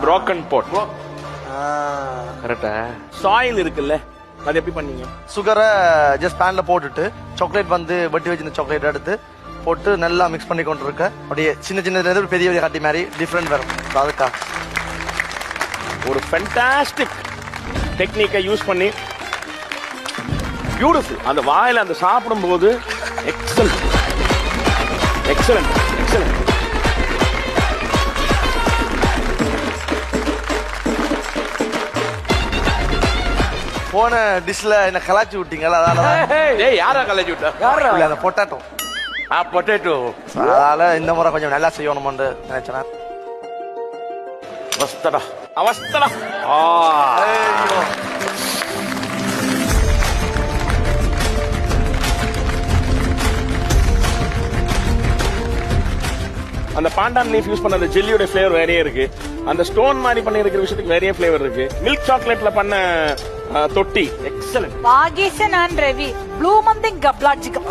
broken pot. கரெக்டா? Soil இருக்குல்ல, அது எப்படி பண்ணீங்க? சுகரை ஜஸ்ட் பேன்ல போட்டுட்டு சாக்லேட் வந்து வெட்டி வச்சிருந்த சாக்லேட் எடுத்து போட்டு நல்லா மிக்ஸ் பண்ணி கொண்டு இருக்க. அப்படியே சின்ன சின்ன பெரிய கட்டி மாதிரி டிஃப்ரெண்ட் வரும். அதுக்கா ஒரு ஃபென்டாஸ்டிக் டெக்னிக்கை யூஸ் பண்ணி பியூட்டிஃபுல். அந்த வாயில அந்த சாப்பிடும் போது எக்ஸலண்ட் எக்ஸலண்ட் எக்ஸலண்ட். போன டிஷ்ல என்ன கலாச்சி விட்டீங்களா? அதனால யாரா கலைச்சு விட்டா? அந்த பொட்டாட்டோ பொட்டேட்டோ. அதனால இந்த முறை கொஞ்சம் நல்லா செய்யணும்னு நினைச்சேன். அவஸ்தடா அவஸ்தடா. அந்த பாண்டான் லீஃப் யூஸ் பண்ண அந்த ஜெல்லியோட ஃபிளேவர் வேறையே இருக்கு. அந்த ஸ்டோன் மாதிரி பண்ணி இருக்கிற விஷயத்துக்கு வேறைய ஃபிளேவர் இருக்கு. மில்க் சாக்லேட்ல பண்ண தொட்டி எக்ஸலன்ட். வாகேஷன் அண்ட் ரவி ப்ளூ மந்திங் கப்லாட்ஜிகம்.